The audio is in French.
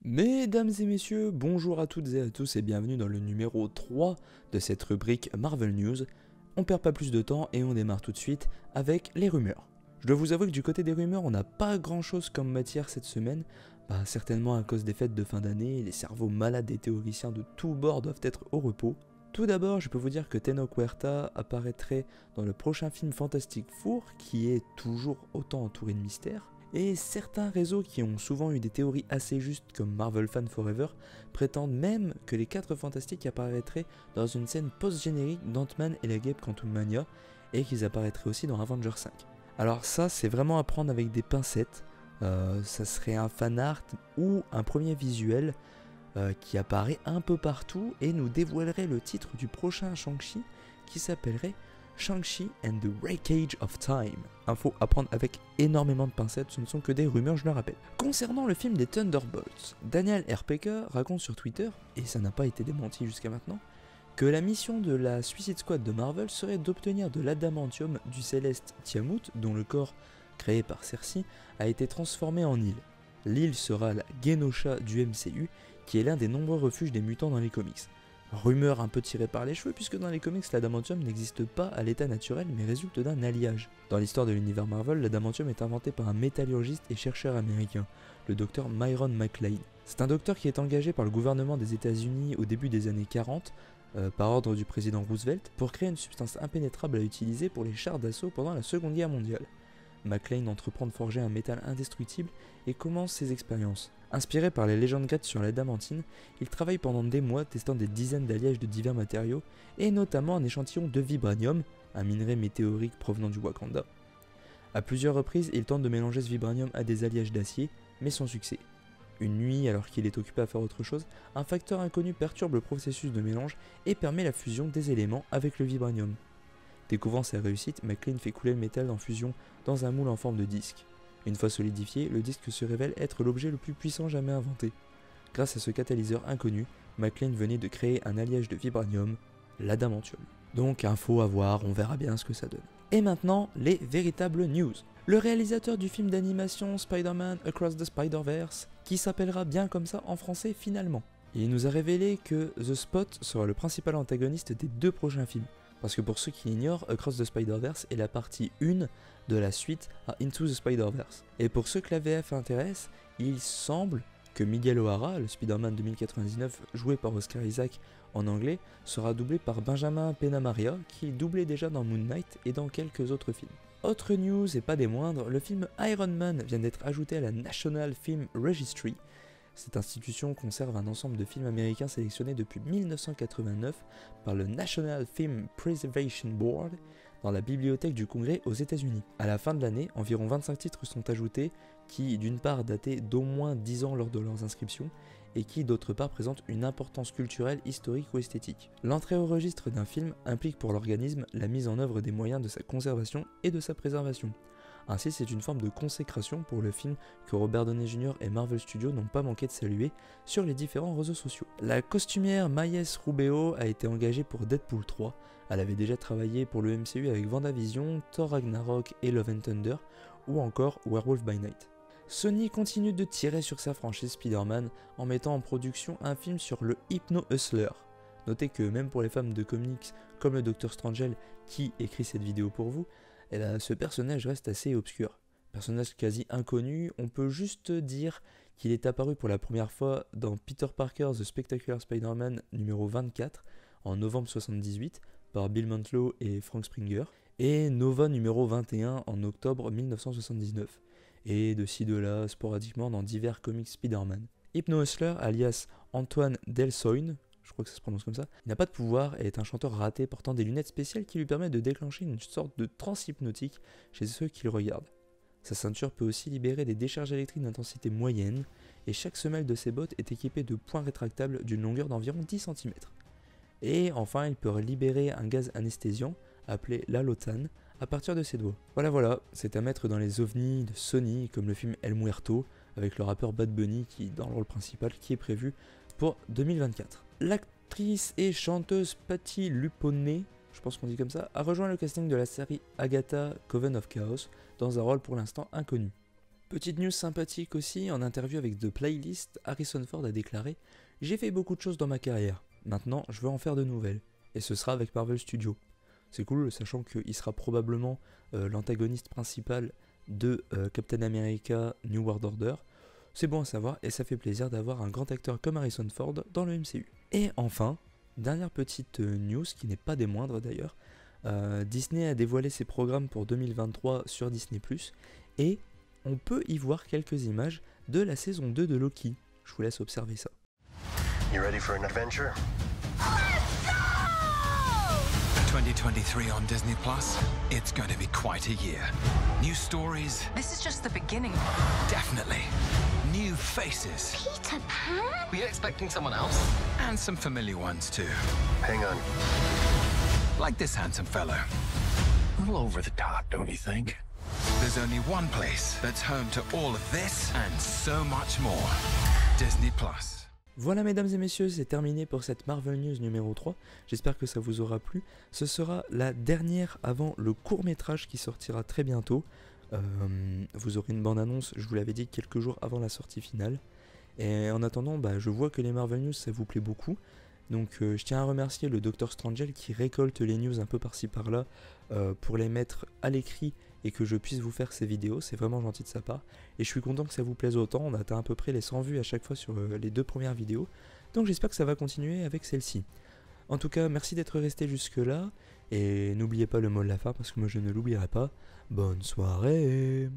Mesdames et messieurs, bonjour à toutes et à tous et bienvenue dans le numéro 3 de cette rubrique Marvel News. On perd pas plus de temps et on démarre tout de suite avec les rumeurs. Je dois vous avouer que du côté des rumeurs, on n'a pas grand chose comme matière cette semaine. Certainement à cause des fêtes de fin d'année, les cerveaux malades des théoriciens de tous bords doivent être au repos. Tout d'abord, je peux vous dire que Tenoch Huerta apparaîtrait dans le prochain film Fantastic Four, qui est toujours autant entouré de mystères. Et certains réseaux qui ont souvent eu des théories assez justes comme Marvel Fan Forever prétendent même que les 4 Fantastiques apparaîtraient dans une scène post-générique d'Ant-Man et la Guêpe Quantumania et qu'ils apparaîtraient aussi dans Avengers 5. Alors ça c'est vraiment à prendre avec des pincettes, ça serait un fan art ou un premier visuel qui apparaît un peu partout et nous dévoilerait le titre du prochain Shang-Chi qui s'appellerait Shang-Chi and the Wreckage of Time. Info à prendre avec énormément de pincettes, ce ne sont que des rumeurs, je le rappelle. Concernant le film des Thunderbolts, Daniel RPK raconte sur Twitter, et ça n'a pas été démenti jusqu'à maintenant, que la mission de la Suicide Squad de Marvel serait d'obtenir de l'adamantium du céleste Tiamut, dont le corps, créé par Cersei, a été transformé en île. L'île sera la Genosha du MCU, qui est l'un des nombreux refuges des mutants dans les comics. Rumeur un peu tirée par les cheveux puisque dans les comics l'adamantium n'existe pas à l'état naturel mais résulte d'un alliage. Dans l'histoire de l'univers Marvel, l'adamantium est inventé par un métallurgiste et chercheur américain, le docteur Myron McLean. C'est un docteur qui est engagé par le gouvernement des États-Unis au début des années 40, par ordre du président Roosevelt, pour créer une substance impénétrable à utiliser pour les chars d'assaut pendant la Seconde Guerre mondiale. McLean entreprend de forger un métal indestructible et commence ses expériences. Inspiré par les légendes grecques sur l'adamantine, il travaille pendant des mois testant des dizaines d'alliages de divers matériaux, et notamment un échantillon de vibranium, un minerai météorique provenant du Wakanda. A plusieurs reprises, il tente de mélanger ce vibranium à des alliages d'acier, mais sans succès. Une nuit, alors qu'il est occupé à faire autre chose, un facteur inconnu perturbe le processus de mélange et permet la fusion des éléments avec le vibranium. Découvrant sa réussite, McLean fait couler le métal en fusion dans un moule en forme de disque. Une fois solidifié, le disque se révèle être l'objet le plus puissant jamais inventé. Grâce à ce catalyseur inconnu, McLean venait de créer un alliage de vibranium, l'adamantium. Donc info à voir, on verra bien ce que ça donne. Et maintenant, les véritables news. Le réalisateur du film d'animation Spider-Man Across the Spider-Verse, qui s'appellera bien comme ça en français finalement. Il nous a révélé que The Spot sera le principal antagoniste des 2 prochains films. Parce que pour ceux qui l'ignorent, Across the Spider-Verse est la partie 1 de la suite à Into the Spider-Verse. Et pour ceux que la VF intéresse, il semble que Miguel O'Hara, le Spider-Man 2099 joué par Oscar Isaac en anglais, sera doublé par Benjamin Penamaria, qui doublait déjà dans Moon Knight et dans quelques autres films. Autre news et pas des moindres, le film Iron Man vient d'être ajouté à la National Film Registry. Cette institution conserve un ensemble de films américains sélectionnés depuis 1989 par le National Film Preservation Board dans la bibliothèque du Congrès aux États-Unis. À la fin de l'année, environ 25 titres sont ajoutés qui, d'une part, dataient d'au moins 10 ans lors de leurs inscriptions et qui, d'autre part, présentent une importance culturelle, historique ou esthétique. L'entrée au registre d'un film implique pour l'organisme la mise en œuvre des moyens de sa conservation et de sa préservation. Ainsi, c'est une forme de consécration pour le film que Robert Downey Jr. et Marvel Studios n'ont pas manqué de saluer sur les différents réseaux sociaux. La costumière Maïs Rubeo a été engagée pour Deadpool 3. Elle avait déjà travaillé pour le MCU avec WandaVision, Thor Ragnarok et Love and Thunder, ou encore Werewolf by Night. Sony continue de tirer sur sa franchise Spider-Man en mettant en production un film sur le Hypno Hustler. Notez que même pour les fans de comics comme le Dr Strangelove qui écrit cette vidéo pour vous, ce personnage reste assez obscur. Personnage quasi inconnu, on peut juste dire qu'il est apparu pour la première fois dans Peter Parker The Spectacular Spider-Man numéro 24 en novembre 1978 par Bill Mantlo et Frank Springer, et Nova numéro 21 en octobre 1979, et de ci de là sporadiquement dans divers comics Spider-Man. Hypno Hustler, alias Antoine Delsoyne, je crois que ça se prononce comme ça, il n'a pas de pouvoir et est un chanteur raté portant des lunettes spéciales qui lui permettent de déclencher une sorte de transe hypnotique chez ceux qui le regardent. Sa ceinture peut aussi libérer des décharges électriques d'intensité moyenne, et chaque semelle de ses bottes est équipée de points rétractables d'une longueur d'environ 10 cm. Et enfin, il peut libérer un gaz anesthésiant, appelé l'halotane, à partir de ses doigts. Voilà, c'est à mettre dans les ovnis de Sony, comme le film El Muerto, avec le rappeur Bad Bunny qui dans le rôle principal, qui est prévu pour 2024. L'actrice et chanteuse Patti LuPone, je pense qu'on dit comme ça, a rejoint le casting de la série Agatha Coven of Chaos dans un rôle pour l'instant inconnu. Petite news sympathique aussi, en interview avec The Playlist, Harrison Ford a déclaré « J'ai fait beaucoup de choses dans ma carrière, maintenant je veux en faire de nouvelles, et ce sera avec Marvel Studios ». C'est cool, sachant qu'il sera probablement l'antagoniste principal de Captain America New World Order. C'est bon à savoir, et ça fait plaisir d'avoir un grand acteur comme Harrison Ford dans le MCU. Et enfin, dernière petite news, qui n'est pas des moindres d'ailleurs, Disney a dévoilé ses programmes pour 2023 sur Disney+, et on peut y voir quelques images de la saison 2 de Loki. Je vous laisse observer ça. You ready for an adventure? 2023 on Disney Plus. It's going to be quite a year. New stories. This is just the beginning. Definitely. New faces. Peter Pan? Were you expecting someone else? And some familiar ones too. Hang on. Like this handsome fellow. A little over the top, don't you think? There's only one place that's home to all of this and so much more. Disney Plus. Voilà mesdames et messieurs, c'est terminé pour cette Marvel News numéro 3, j'espère que ça vous aura plu. Ce sera la dernière avant le court-métrage qui sortira très bientôt. Vous aurez une bande-annonce, je vous l'avais dit, quelques jours avant la sortie finale. Et en attendant, je vois que les Marvel News ça vous plaît beaucoup. Donc je tiens à remercier le Dr Strangel qui récolte les news un peu par-ci par-là pour les mettre à l'écrit et que je puisse vous faire ces vidéos, c'est vraiment gentil de sa part. Et je suis content que ça vous plaise autant, on a atteint à peu près les 100 vues à chaque fois sur les 2 premières vidéos. Donc j'espère que ça va continuer avec celle-ci. En tout cas, merci d'être resté jusque là, et n'oubliez pas le mot de la fin parce que moi je ne l'oublierai pas. Bonne soirée!